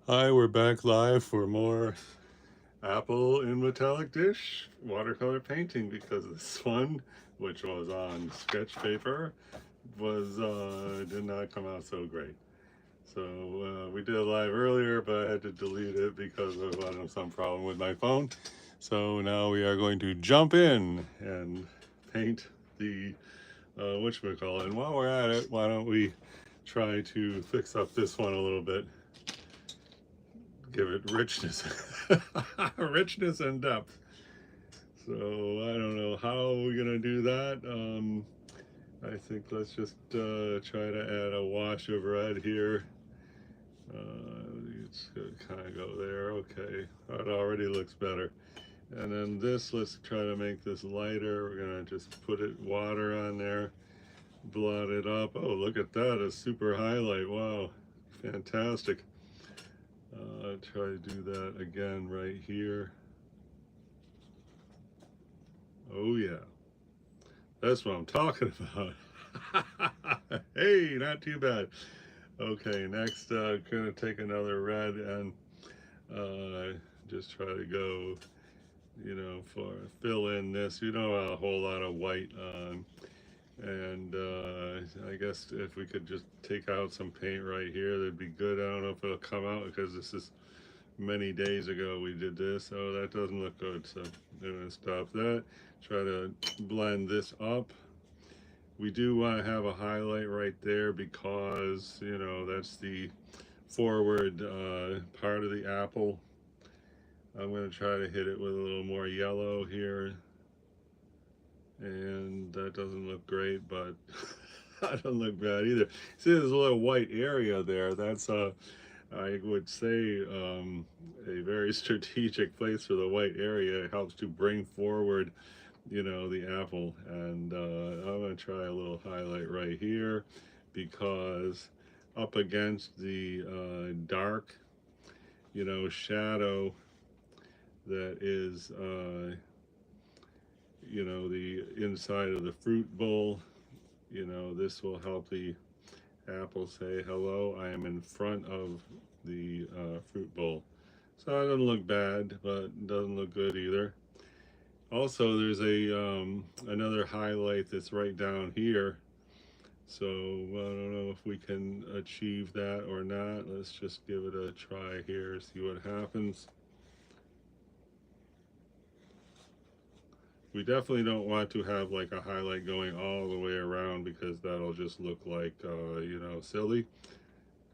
Hi, we're back live for more apple in metallic dish watercolor painting because this one, which was on sketch paper, was did not come out so great. So we did it live earlier, but I had to delete it because of some problem with my phone. So now we are going to jump in and paint the whatchamacallit. And while we're at it, why don't we try to fix up this one a little bit, give it richness, richness and depth. So I don't know how we're gonna do that. I think let's just try to add a wash of red here. It's gonna kind of go there. Okay, that already looks better. And then this, let's try to make this lighter. We're gonna just put it water on there, blot it up. Oh, look at that, a super highlight. Wow, fantastic. Try to do that again right here. Oh yeah, that's what I'm talking about. Hey, not too bad. Okay, next, gonna take another red and just try to go, for fill in this. You know, a whole lot of white and I guess if we could just take out some paint right here, that'd be good. I don't know if it'll come out because this is many days ago we did this. Oh, that doesn't look good. So I'm gonna stop that. Try to blend this up. We do want to have a highlight right there because, that's the forward part of the apple. I'm going to try to hit it with a little more yellow here. And that doesn't look great, but that doesn't look bad either. See, there's a little white area there. That's, I would say, a very strategic place for the white area. It helps to bring forward the apple. And I'm going to try a little highlight right here because up against the dark, shadow that is, the inside of the fruit bowl, this will help the apple say, hello, I am in front of the fruit bowl. So that doesn't look bad, but it doesn't look good either. Also, there's a another highlight that's right down here. So I don't know if we can achieve that or not. Let's just give it a try here, see what happens. We definitely don't want to have like a highlight going all the way around because that'll just look like, silly.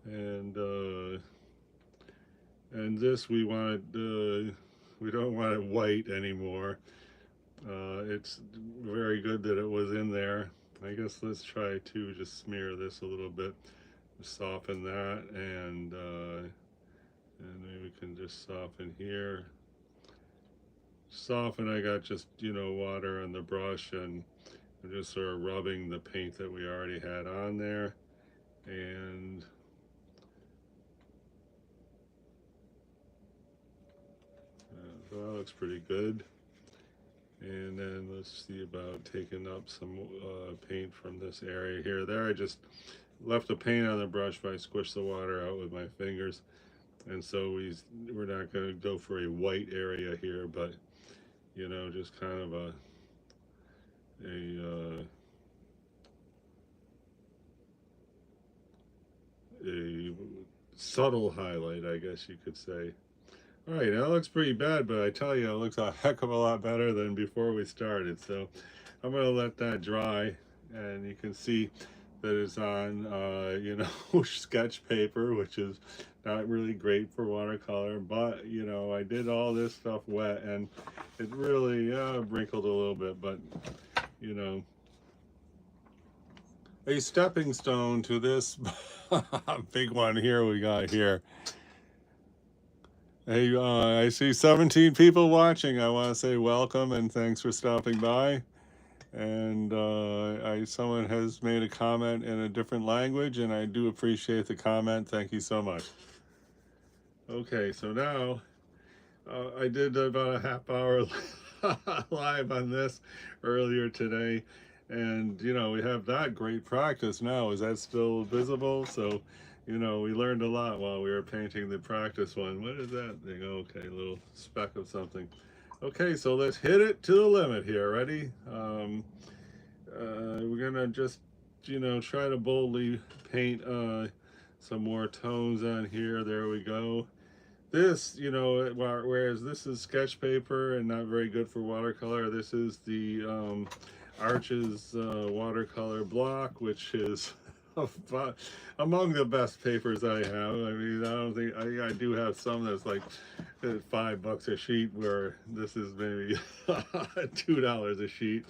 And this we don't want it white anymore. It's very good that it was in there. I guess let's try to just smear this a little bit, soften that, and maybe we can just soften here. Soften, I got just, water on the brush and I'm just sort of rubbing the paint that we already had on there. And so that looks pretty good. And then let's see about taking up some paint from this area here. There, I just left the paint on the brush, but I squished the water out with my fingers. And so we're not going to go for a white area here, but just kind of a subtle highlight, I guess you could say. All right, now it looks pretty bad, but I tell you, it looks a heck of a lot better than before we started. So I'm going to let that dry, and you can see that it's on, sketch paper, which is not really great for watercolor. But, I did all this stuff wet, and it really wrinkled a little bit, but, a stepping stone to this big one here we got here. Hey, I see 17 people watching. I want to say welcome and thanks for stopping by. And someone has made a comment in a different language, and I do appreciate the comment. Thank you so much. Okay, so now I did about a half hour live on this earlier today, and we have that great practice now. Is that still visible? So we learned a lot while we were painting the practice one. What is that thing? Okay, a little speck of something. Okay, so let's hit it to the limit here. Ready? We're gonna just, try to boldly paint some more tones on here. There we go. This, whereas this is sketch paper and not very good for watercolor, this is the Arches watercolor block, which is among the best papers I have. I mean, I don't think I do have some that's like $5 a sheet, where this is maybe $2 a sheet.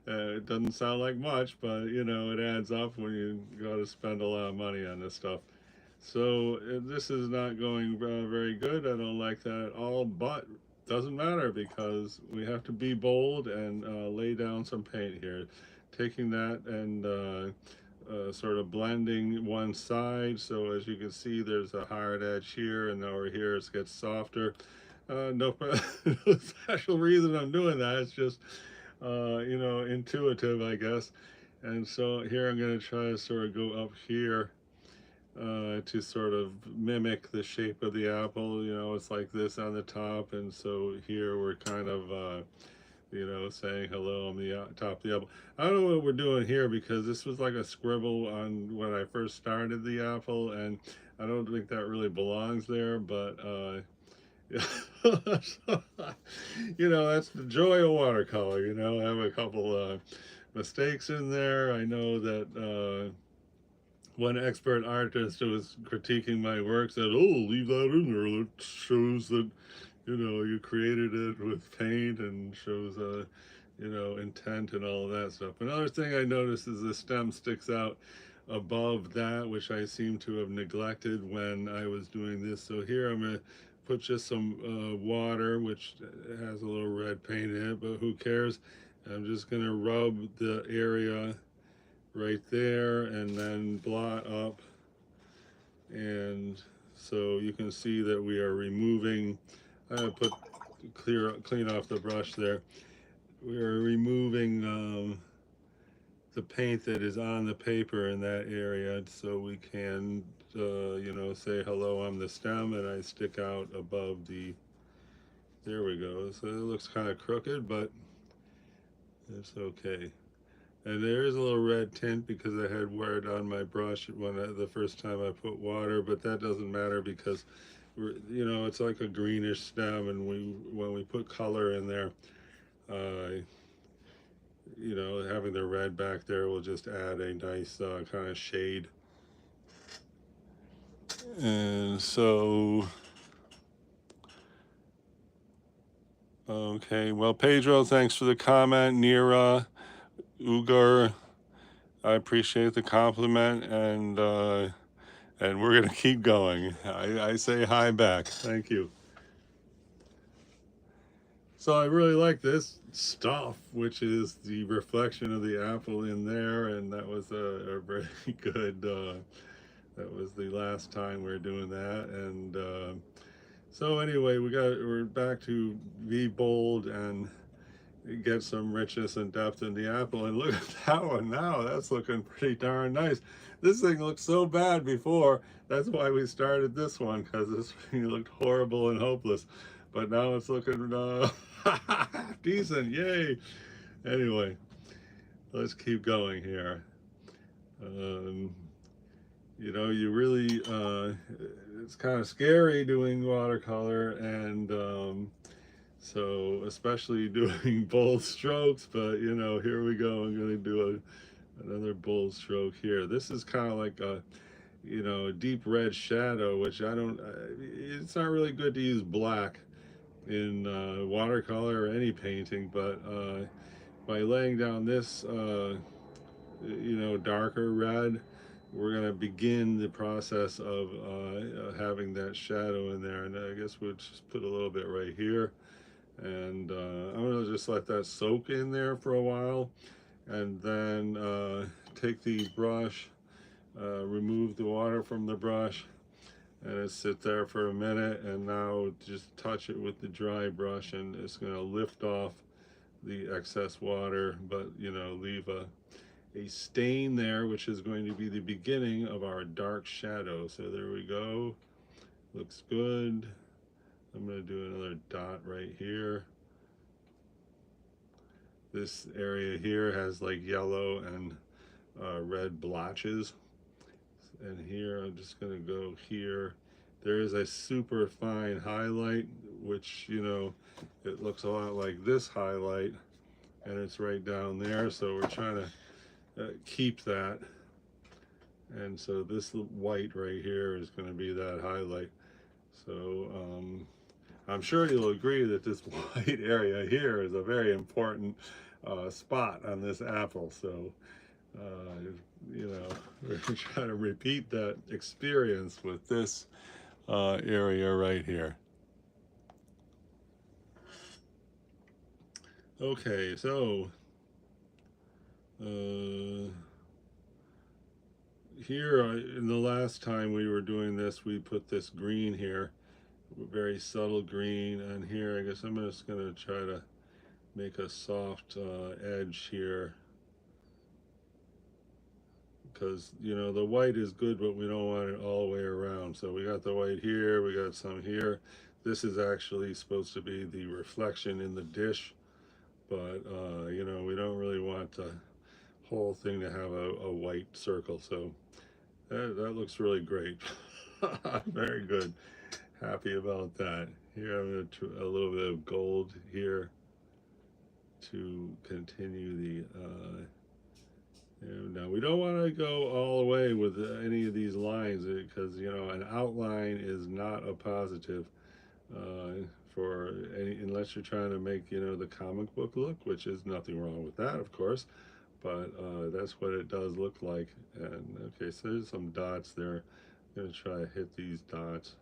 It doesn't sound like much, but it adds up when you got to spend a lot of money on this stuff. So this is not going very good. I don't like that at all, but doesn't matter because we have to be bold and lay down some paint here. Taking that and sort of blending one side. So as you can see, there's a hard edge here, and over here it gets softer. No, no special reason I'm doing that. It's just, intuitive, I guess. And so here I'm going to try to sort of go up here to sort of mimic the shape of the apple. It's like this on the top, and so here we're kind of saying hello on the top of the apple. I don't know what we're doing here because this was like a scribble on when I first started the apple, and I don't think that really belongs there, but that's the joy of watercolor. I have a couple mistakes in there. I know that one expert artist who was critiquing my work said, "Oh, leave that in there. That shows that you created it with paint and shows intent and all of that stuff." Another thing I noticed is the stem sticks out above that, which I seem to have neglected when I was doing this. So here I'm gonna put just some water, which has a little red paint in it, but who cares? I'm just gonna rub the area right there and then blot up, and so you can see that we are removing. I'm gonna clean off the brush there. We are removing the paint that is on the paper in that area, so we can say hello, I'm the stem, and I stick out above the, there we go. So it looks kind of crooked, but it's okay. And there is a little red tint because I had wet on my brush the first time I put water, but that doesn't matter because it's like a greenish stem, and when we put color in there, having the red back there will just add a nice kind of shade. And so, okay, well, Pedro, thanks for the comment. Nira, Ugar, I appreciate the compliment, and we're gonna keep going. I say hi back. Thank you. So I really like this stuff, which is the reflection of the apple in there, and that was a very good. That was the last time we were doing that, and so anyway, we're back to be bold and get some richness and depth in the apple. And look at that one now. That's looking pretty darn nice. This thing looked so bad before. That's why we started this one, because this thing looked horrible and hopeless. But now it's looking decent. Yay. Anyway, let's keep going here. You really, it's kind of scary doing watercolor, and so especially doing bold strokes, but here we go. I'm going to do another bold stroke here. This is kind of like a deep red shadow, which it's not really good to use black in watercolor or any painting, but by laying down this darker red, we're going to begin the process of having that shadow in there. And I guess we'll just put a little bit right here, and I'm going to just let that soak in there for a while, and then take the brush, remove the water from the brush, and it sit there for a minute, and now just touch it with the dry brush, and it's going to lift off the excess water, but leave a a stain there, which is going to be the beginning of our dark shadow. So there we go. Looks good. I'm going to do another dot right here. This area here has like yellow and red blotches. And here I'm just going to go here. There is a super fine highlight, which, you know, it looks a lot like this highlight, and it's right down there. So we're trying to keep that. And so this white right here is going to be that highlight. So I'm sure you'll agree that this white area here is a very important spot on this apple. So, you know, we're trying to repeat that experience with this area right here. Okay, so here in the last time we were doing this, we put this green here, very subtle green, and here I guess I'm just going to try to make a soft edge here, because you know the white is good, but we don't want it all the way around. So we got the white here, we got some here. This is actually supposed to be the reflection in the dish, but you know, we don't really want the whole thing to have a white circle. So that looks really great. Very good. Happy about that. Here I'm going to a little bit of gold here to continue the now we don't want to go all the way with any of these lines, because you know an outline is not a positive for any, unless you're trying to make, you know, the comic book look, which is nothing wrong with that, of course, but that's what it does look like. And okay, so there's some dots there. I'm going to try to hit these dots.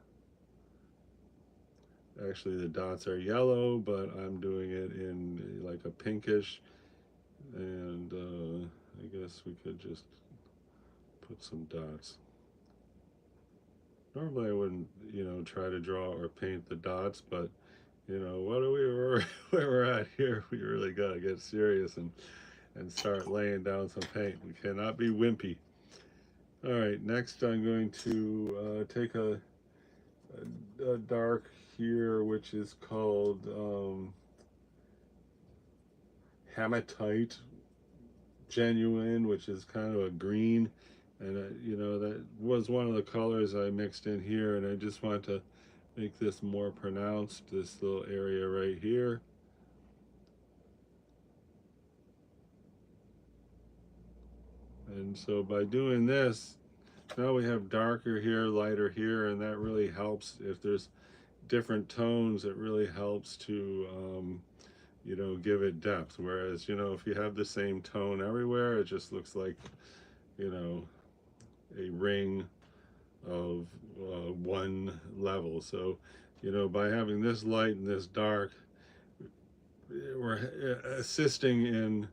Actually the dots are yellow, but I'm doing it in like a pinkish, and I guess we could just put some dots. Normally I wouldn't, you know, try to draw or paint the dots, but you know, what are where we're at here, we really got to get serious and start laying down some paint. We cannot be wimpy. All right, next I'm going to take a dark here, which is called Hematite Genuine, which is kind of a green, and you know, that was one of the colors I mixed in here, and I just want to make this more pronounced, this little area right here. And so by doing this, now we have darker here, lighter here, and that really helps. If there's different tones, it really helps to you know, give it depth. Whereas, you know, if you have the same tone everywhere, it just looks like, you know, a ring of one level. So, you know, by having this light and this dark, we're assisting in,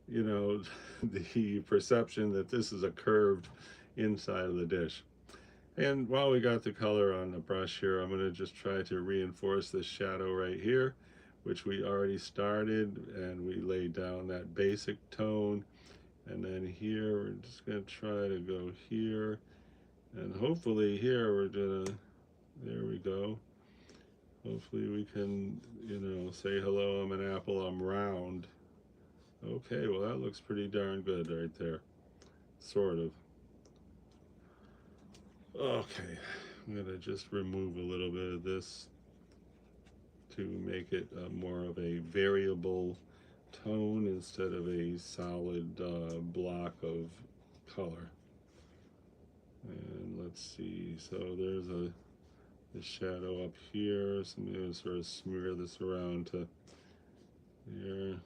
you know, the perception that this is a curved inside of the dish. And while we got the color on the brush here, I'm going to just try to reinforce this shadow right here, which we already started, and we laid down that basic tone. And then here we're just going to try to go here, and hopefully here we're gonna, there we go, hopefully we can, you know, say hello, I'm an apple, I'm round. Okay, well that looks pretty darn good right there, sort of. Okay, I'm gonna just remove a little bit of this to make it more of a variable tone instead of a solid block of color. And let's see, so there's the shadow up here, so I'm going to sort of smear this around to here.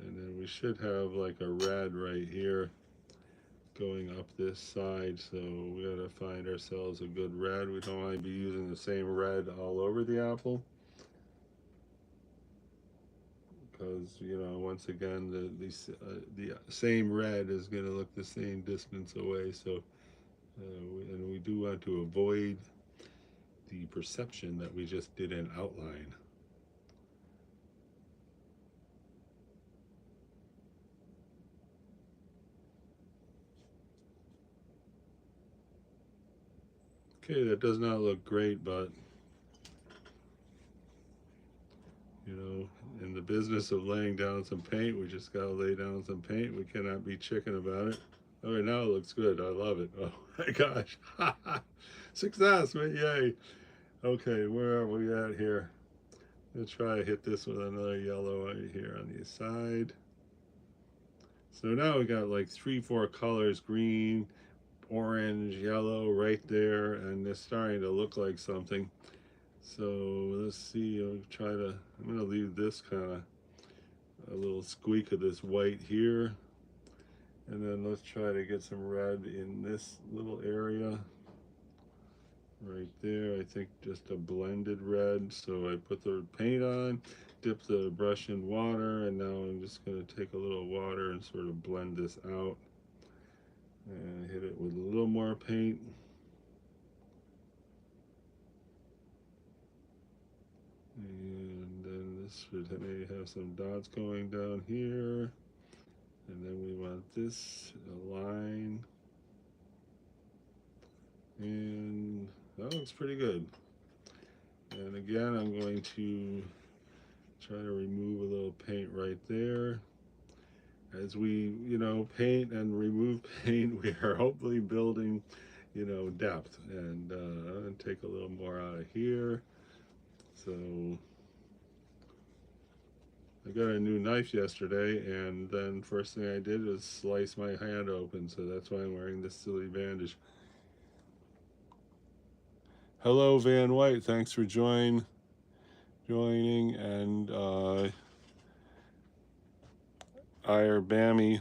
And then we should have like a red right here going up this side, so we got to find ourselves a good red. We don't want to be using the same red all over the apple, because, you know, once again, the same red is going to look the same distance away. So and we do want to avoid the perception that we just did an outline. Okay, that does not look great, but you know, in the business of laying down some paint, we just gotta lay down some paint. We cannot be chicken about it. All right, now it looks good. I love it. Oh my gosh. Success, man. Yay. Okay, where are we at here? Let's try to hit this with another yellow right here on the side. So now we got like 3, 4 colors, green, orange, yellow right there, and it's starting to look like something. So let's see, I'm gonna leave this kind of a little squeak of this white here. And then let's try to get some red in this little area right there. I think just a blended red. So I put the paint on, dip the brush in water, and now I'm just going to take a little water and sort of blend this out and hit it with a little more paint. And then this should maybe have some dots going down here. And then we want this line. And that looks pretty good. And again, I'm going to try to remove a little paint right there. As we, paint and remove paint, we are hopefully building, depth. And I'm going to take a little more out of here. So I got a new knife yesterday, and then first thing I did was slice my hand open. So that's why I'm wearing this silly bandage. Hello, Van White. Thanks for joining, and Ire Bammy,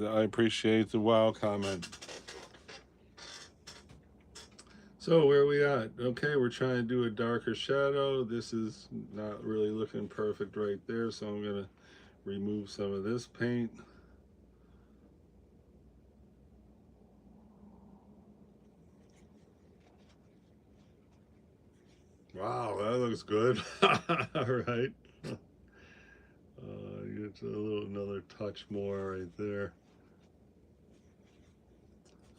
I appreciate the wow comment. So where are we at? Okay, we're trying to do a darker shadow. This is not really looking perfect right there, so I'm gonna remove some of this paint. Wow, that looks good. All right. Get another touch more right there.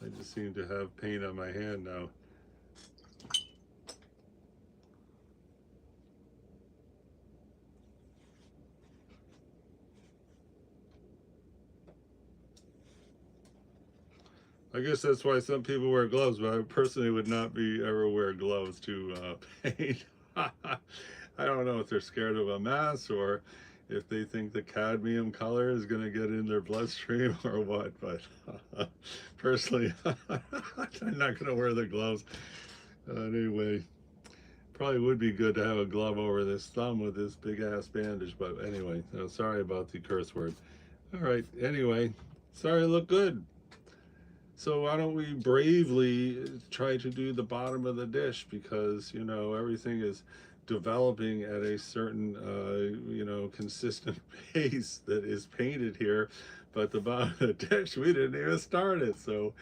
I just seem to have paint on my hand now. I guess that's why some people wear gloves, but I personally would not ever wear gloves to paint. I don't know if they're scared of a mess or if they think the cadmium color is going to get in their bloodstream or what, but personally, I'm not going to wear the gloves. Anyway, probably would be good to have a glove over this thumb with this big ass bandage, but anyway, sorry about the curse word. All right, anyway, sorry to look good. So why don't we bravely try to do the bottom of the dish, because everything is developing at a certain consistent pace that is painted here, but the bottom of the dish we didn't even start it. So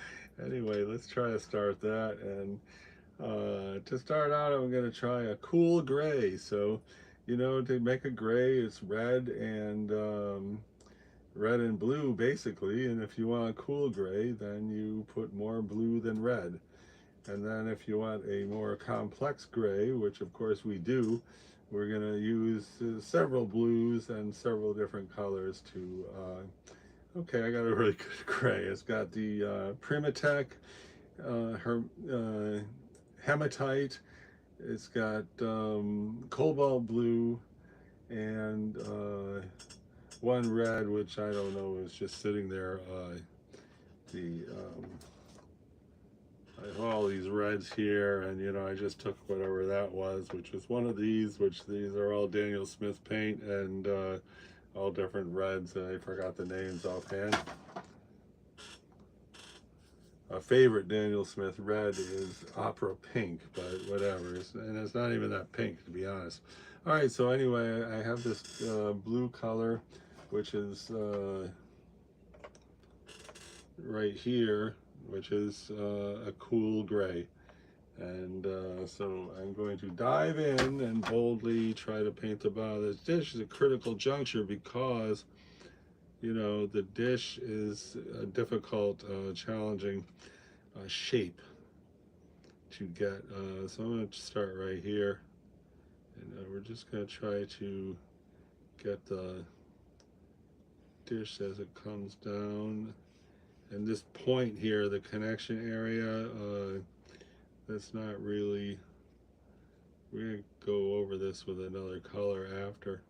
anyway, let's try to start that. And to start out, I'm going to try a cool gray. So to make a gray, it's red and blue basically, and if you want a cool gray, then you put more blue than red. And then if you want a more complex gray, which of course we do, we're going to use several blues and several different colors to okay, I got a really good gray. It's got the Primatech hematite, it's got cobalt blue, and one red, which I don't know, is just sitting there. I have all these reds here, and I just took whatever that was, which was one of these, which these are all Daniel Smith paint, and all different reds, and I forgot the names offhand. A favorite Daniel Smith red is Opera Pink, but whatever, and it's not even that pink, to be honest. All right, so anyway, I have this blue color, which is right here, which is a cool gray. And so I'm going to dive in and boldly try to paint the bottom of this dish. Is a critical juncture because the dish is a difficult, challenging shape to get. So I'm going to start right here, and we're just going to try to get the dish as it comes down. And this point here, the connection area, that's not really, we're going to go over this with another color after.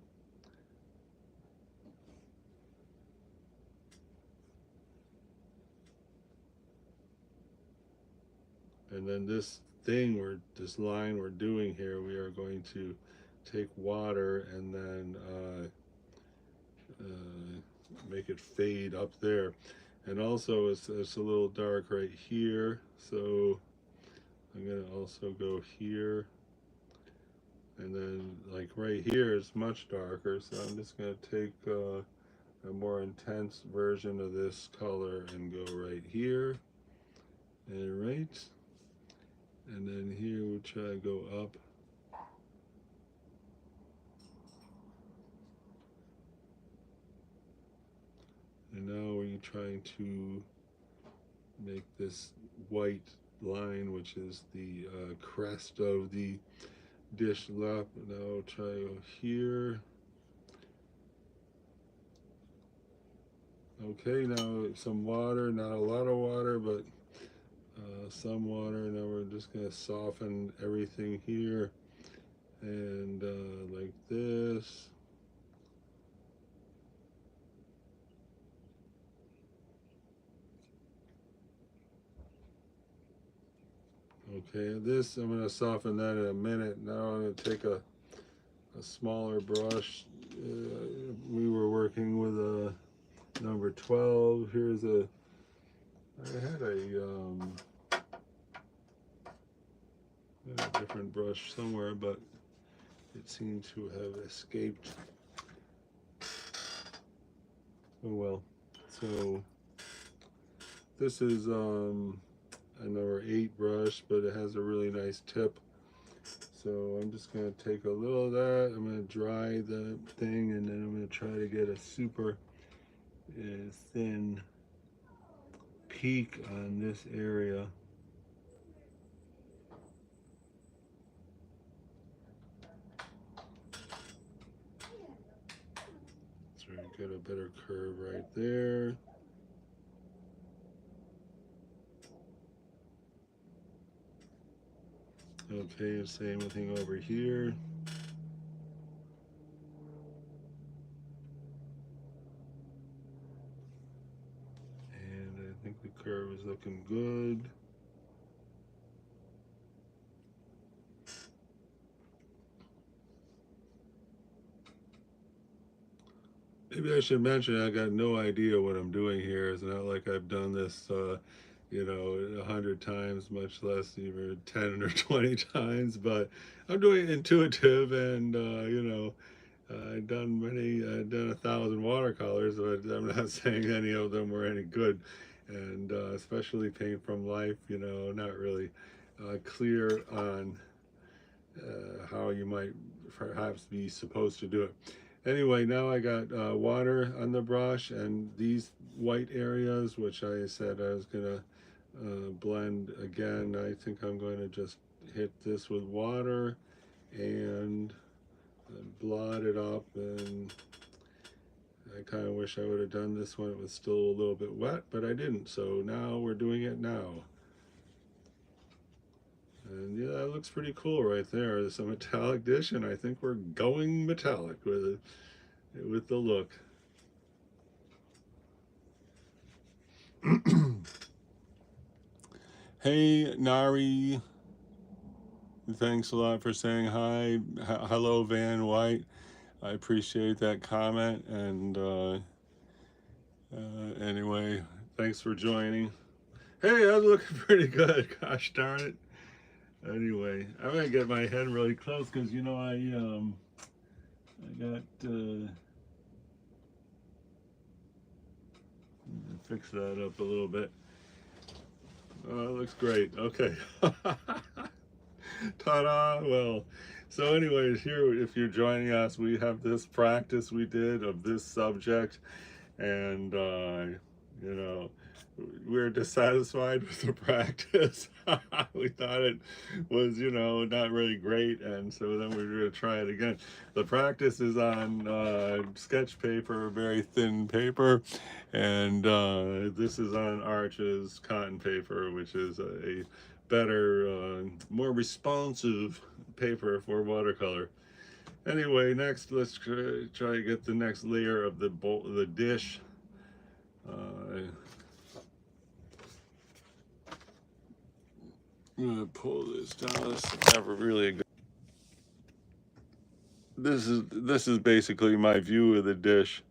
And then this line we're doing here, we are going to take water and then make it fade up there. And also it's a little dark right here, so I'm going to also go here. And then like right here is much darker, so I'm just going to take a more intense version of this color and go right here and right. And then here we'll try to go up. And now we're trying to make this white line, which is the crest of the dish lap. Now we'll try to go here. Okay, now some water, not a lot of water, but some water. Now we're just going to soften everything here and like this. Okay, this I'm going to soften that in a minute. Now I'm going to take a smaller brush. We were working with a number 12. Here's I had a different brush somewhere, but it seemed to have escaped. Oh well. So this is a number 8 brush, but it has a really nice tip. So I'm just going to take a little of that. I'm going to dry the thing, and then I'm going to try to get a super thin peak on this area. So I get a better curve right there. Okay, same thing over here. And I think the curve is looking good. Maybe I should mention I got no idea what I'm doing here. It's not like I've done this, you know, 100 times, much less even 10 or 20 times. But I'm doing it intuitive, and you know, I've done 1,000 watercolors, but I'm not saying any of them were any good. And especially Paint from Life, you know, not really clear on how you might perhaps be supposed to do it. Anyway, now I got water on the brush, and these white areas, which I said I was going to blend again, I think I'm going to just hit this with water and blot it up. And I kind of wish I would have done this when it was still a little bit wet, but I didn't. So now we're doing it now. And yeah, that looks pretty cool right there. There's a metallic dish, and I think we're going metallic with the look. Hey, Nari. Thanks a lot for saying hi. Hello, Van White. I appreciate that comment. And anyway, thanks for joining. Hey, I was looking pretty good. Gosh darn it. Anyway, I'm gonna get my head really close because you know I got fix that up a little bit. Oh, it looks great. Okay. Ta-da! Well, so anyways, here, if you're joining us, we have this practice we did of this subject, and you know, we're dissatisfied with the practice. We thought it was, not really great, and so then we were going to try it again. The practice is on sketch paper, very thin paper, and this is on Arch's cotton paper, which is a better, more responsive paper for watercolor. Anyway, next let's try to get the next layer of the dish. Uh, I'm gonna pull this down. This is never really a good. This is basically my view of the dish.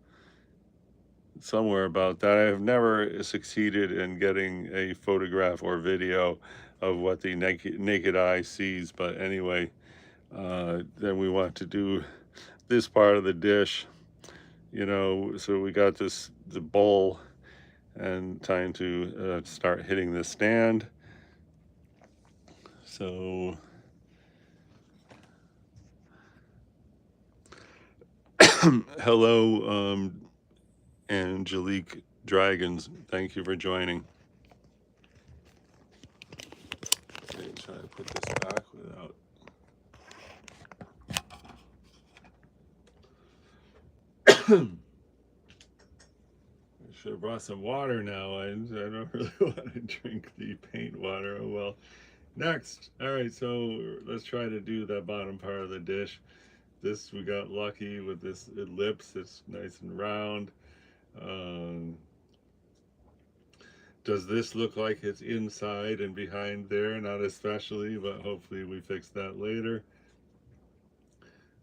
Somewhere about that. I have never succeeded in getting a photograph or video of what the naked eye sees. But anyway, then we want to do this part of the dish. So we got the bowl, and time to start hitting the stand. So hello, Angelique Dragons. Thank you for joining. Okay, try to put this back without. I should have brought some water now. I don't really want to drink the paint water. Oh well. Next. All right, so let's try to do that bottom part of the dish. This, we got lucky with this ellipse. It's nice and round. Um, does this look like it's inside and behind there? Not especially, but hopefully we fix that later.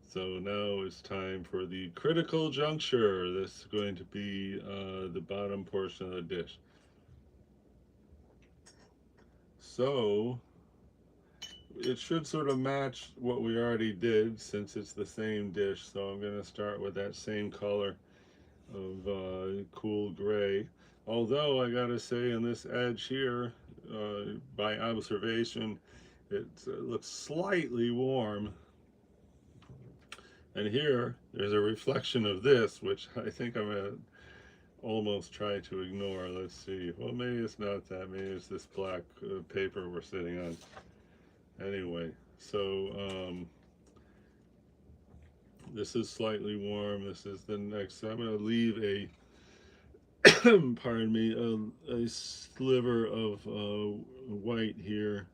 So now it's time for the critical juncture. This is going to be the bottom portion of the dish. So it should sort of match what we already did since it's the same dish. So I'm going to start with that same color of cool gray. Although I gotta say, on this edge here, by observation, it looks slightly warm. And here, there's a reflection of this, which I think I'm gonna almost try to ignore. Let's see. Well, maybe it's not that. Maybe it's this black paper we're sitting on. Anyway, so this is slightly warm. This is the next. So I'm gonna leave a pardon me, a sliver of white here.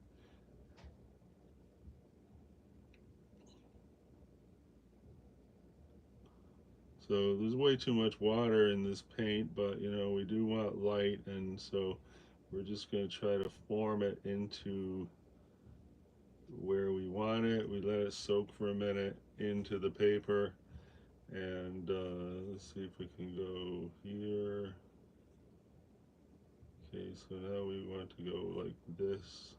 So there's way too much water in this paint, but we do want light, and so we're just going to try to form it into where we want it. We let it soak for a minute into the paper, and let's see if we can go here. Okay, so now we want to go like this.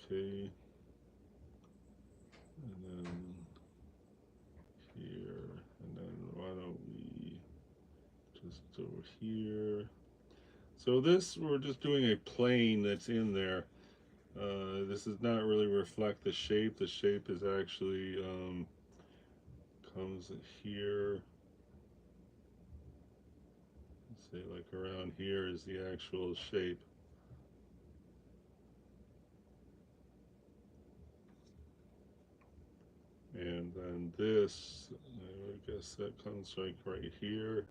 Okay. And then here, and then why don't we just over here. So this, we're just doing a plane that's in there. This does not really reflect the shape. The shape is actually comes here. Let's say like around here is the actual shape. And then this, I guess that comes like right here.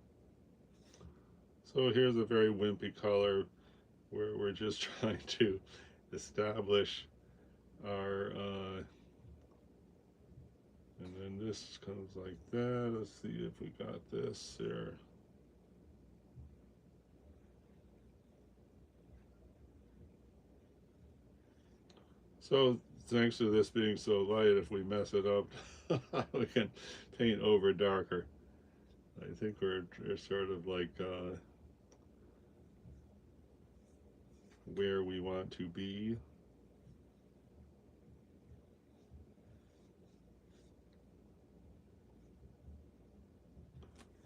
So here's a very wimpy color where we're just trying to establish our, and then this comes like that. Let's see if we got this there. So thanks to this being so light, if we mess it up, we can paint over darker. I think we're sort of like where we want to be.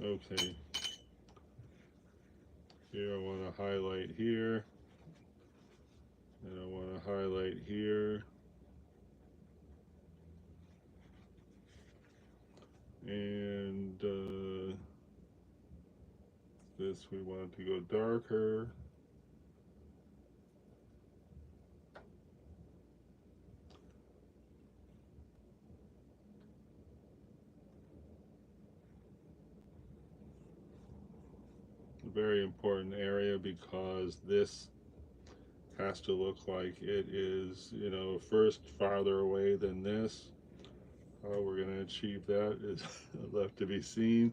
Okay. Here I want to highlight here. And I want to highlight here. And this we want to go darker. A very important area because this has to look like it is, you know, first farther away than this. How we're going to achieve that is left to be seen.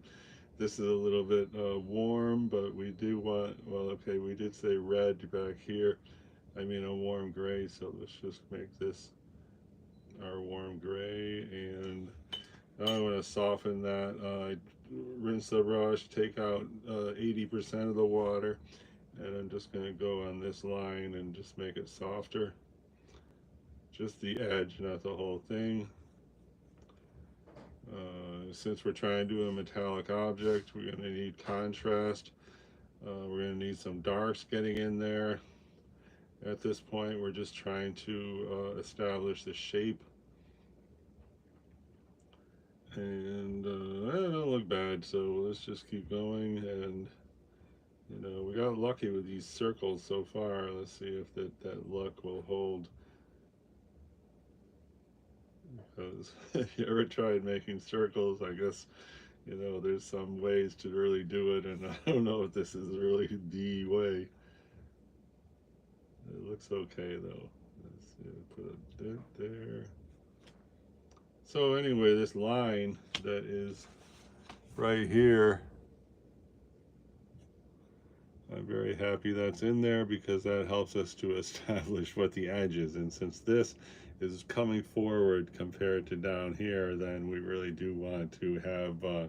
This is a little bit warm, but we do want, well, okay, we did say red back here. I mean a warm gray, so let's just make this our warm gray. And now I want to soften that. Rinse the brush, take out 80% of the water, and I'm just going to go on this line and just make it softer. Just the edge, not the whole thing. Since we're trying to do a metallic object, we're going to need contrast. We're going to need some darks getting in there. At this point, we're just trying to establish the shape. And that don't look bad, so let's just keep going. And you know, we got lucky with these circles so far. Let's see if that luck will hold. Because if you ever tried making circles, I guess, you know, there's some ways to really do it, and I don't know if this is really the way. It looks okay though. Let's see, put a dent there. So anyway, this line that is right here, I'm very happy that's in there because that helps us to establish what the edge is. And since this is coming forward compared to down here, then we really do want to have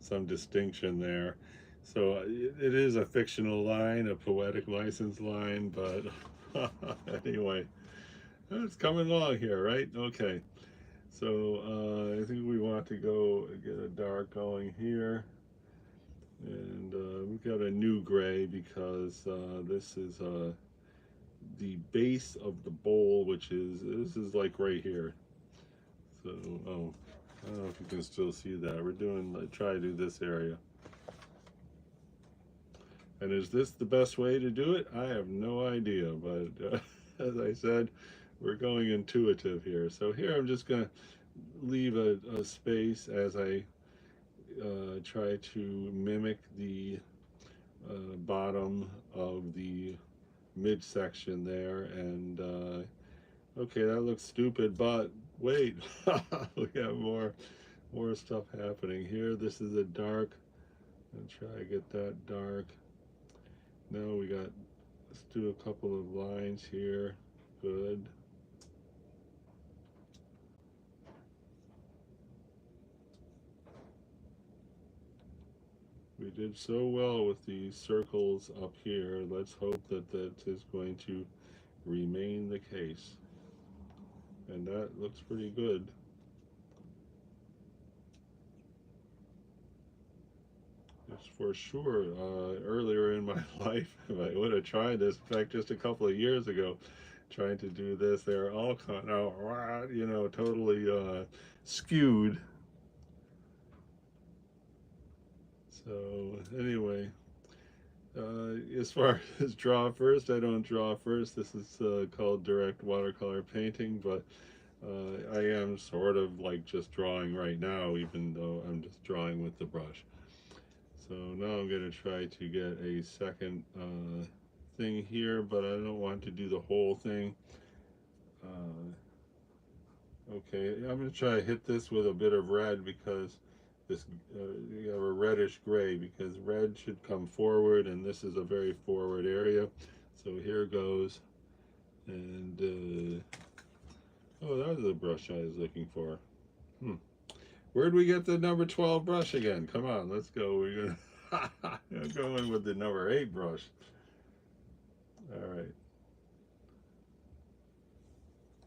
some distinction there. So it is a fictional line, a poetic license line, but anyway, it's coming along here, right? Okay. So I think we want to go get a dark going here. And we've got a new gray because this is the base of the bowl, which is, this is like right here. So, oh, I don't know if you can still see that. We're doing, try to do this area. And is this the best way to do it? I have no idea, but as I said, we're going intuitive here. So here I'm just going to leave a space as I try to mimic the bottom of the midsection there. And okay, that looks stupid, but wait, we have more stuff happening here. This is a dark. I'll try to get that dark. Now we got, let's do a couple of lines here. Good. We did so well with these circles up here. Let's hope that that is going to remain the case. And that looks pretty good. It's for sure. Earlier in my life, if I would have tried this, in fact, just a couple of years ago, trying to do this, they're all kind of, you know, totally skewed. So anyway, as far as draw first, I don't draw first. This is called direct watercolor painting, but I am sort of like just drawing right now, even though I'm just drawing with the brush. So now I'm going to try to get a second thing here, but I don't want to do the whole thing. Okay, I'm going to try to hit this with a bit of red because this you have a reddish gray, because red should come forward, and this is a very forward area. So here goes, and oh, that was the brush I was looking for. Where'd we get the number 12 brush again? Come on, let's go. We're gonna go in with the number 8 brush. All right.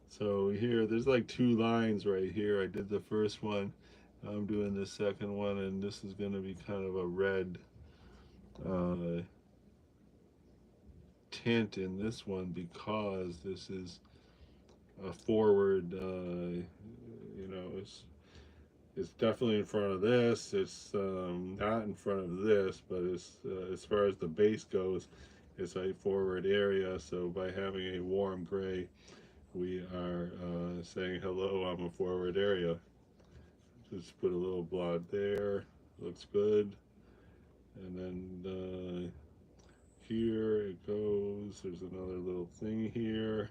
So here, there's like 2 lines right here. I did the first one. I'm doing the second one, and this is going to be kind of a red tint in this one because this is a forward, you know, It's definitely in front of this. It's not in front of this, but it's as far as the base goes, it's a forward area. So by having a warm gray, we are saying hello, I'm a forward area. Just put a little blot there. Looks good. And then here it goes. There's another little thing here.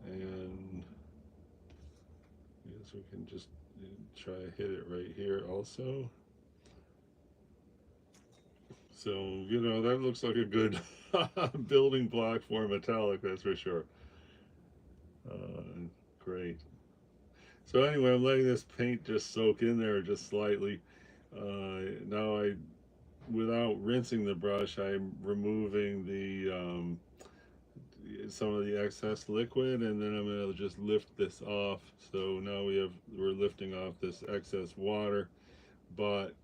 And I guess we can just try to hit it right here also. So, you know, that looks like a good building block for metallic, that's for sure. Great. So anyway, I'm letting this paint just soak in there just slightly. Now without rinsing the brush, I'm removing the some of the excess liquid, and then I'm going to just lift this off. So now we're lifting off this excess water, but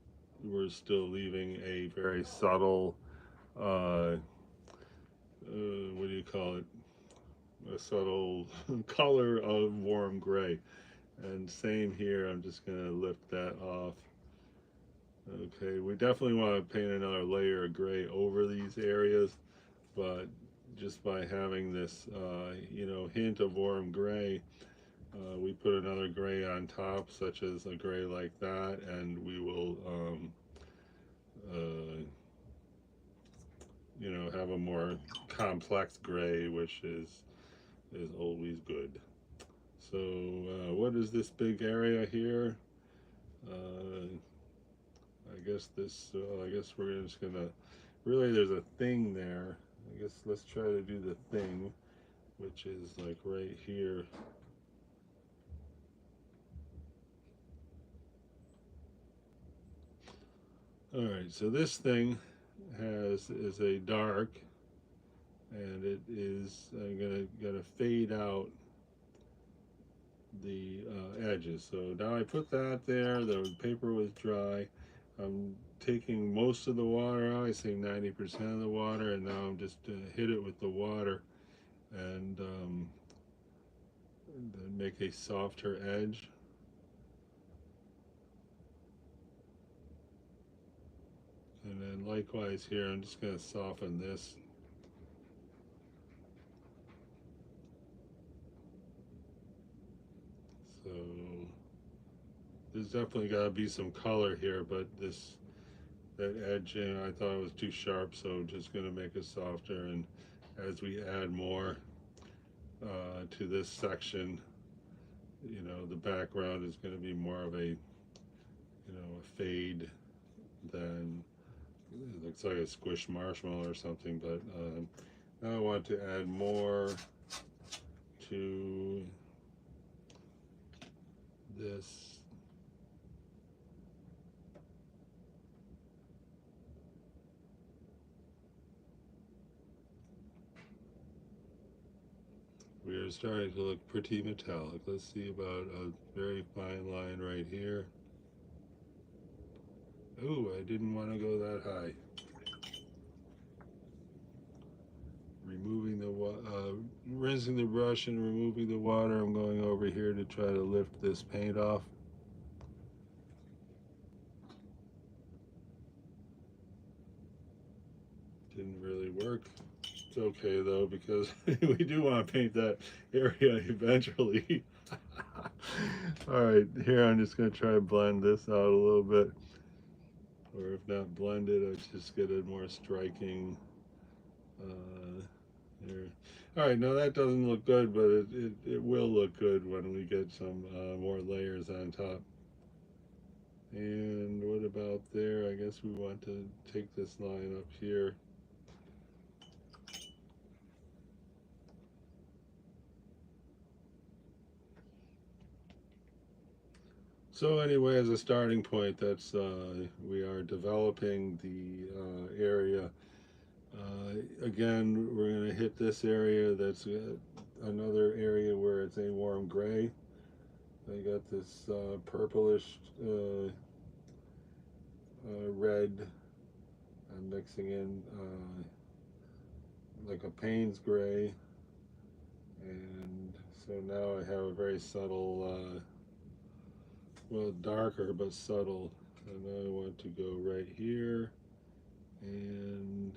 we're still leaving a very subtle what do you call it? A subtle color of warm gray. And same here, I'm just going to lift that off. Okay, we definitely want to paint another layer of gray over these areas, but just by having this, you know, hint of warm gray, we put another gray on top, such as a gray like that, and we will, uh, you know, have a more complex gray, which is always good. So, what is this big area here? Uh, I guess we're just gonna, really there's a thing there. I guess let's try to do the thing, which is like right here. Alright, so this thing is a dark, and it is, I'm gonna fade out the edges. So now I put that there, the paper was dry. I'm taking most of the water out, I say 90% of the water, and now I'm just hit it with the water and make a softer edge. And then likewise here, I'm just going to soften this. So there's definitely got to be some color here, but that edge, you know, I thought it was too sharp, so I'm just going to make it softer. And as we add more to this section, you know, the background is going to be more of a, you know, a fade than, it looks like a squished marshmallow or something. But now I want to add more to this. We are starting to look pretty metallic. Let's see about a very fine line right here. Ooh, I didn't want to go that high. Removing the rinsing the brush and removing the water. I'm going over here to try to lift this paint off. Didn't really work. It's okay though, because we do want to paint that area eventually. Alright, here I'm just going to try to blend this out a little bit. Or if not blend it, I just get a more striking here. Alright, now that doesn't look good, but it will look good when we get some more layers on top. And what about there? I guess we want to take this line up here. So anyway, as a starting point, that's we are developing the area. Again, we're going to hit this area. That's another area where it's a warm gray. I got this purplish red. I'm mixing in like a Payne's gray, and so now I have a very subtle well, darker but subtle. And I want to go right here and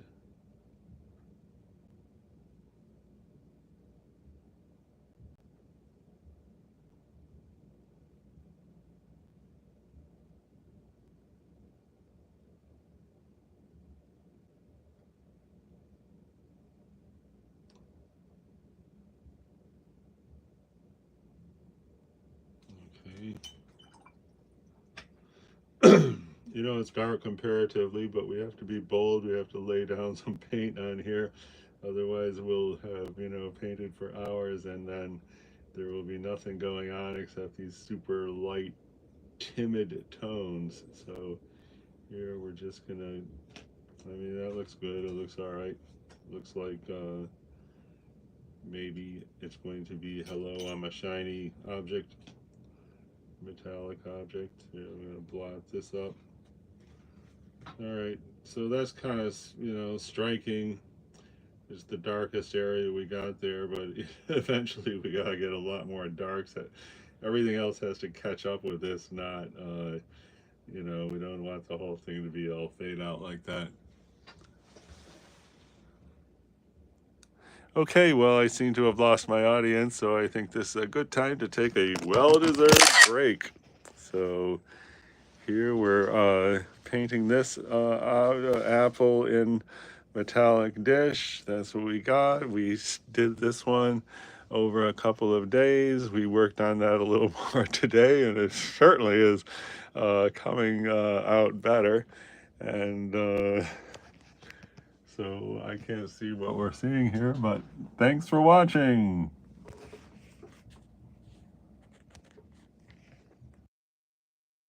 okay. You know, it's dark comparatively, but we have to be bold. We have to lay down some paint on here. Otherwise, we'll have, you know, painted for hours and then there will be nothing going on except these super light, timid tones. So here we're just gonna, I mean, that looks good. It looks all right. Looks like maybe it's going to be hello, I'm a shiny object, metallic object. Here, I'm gonna blot this up. All right, so that's kind of, you know, striking. It's the darkest area we got there, but eventually we gotta get a lot more darks. Everything else has to catch up with this, not, you know, we don't want the whole thing to be all fade out like that. Okay, well, I seem to have lost my audience, so I think this is a good time to take a well-deserved break. So here we're painting this apple in metallic dish. That's what we got. We did this one over a couple of days. We worked on that a little more today, and it certainly is coming out better. And so I can't see what we're seeing here, but thanks for watching.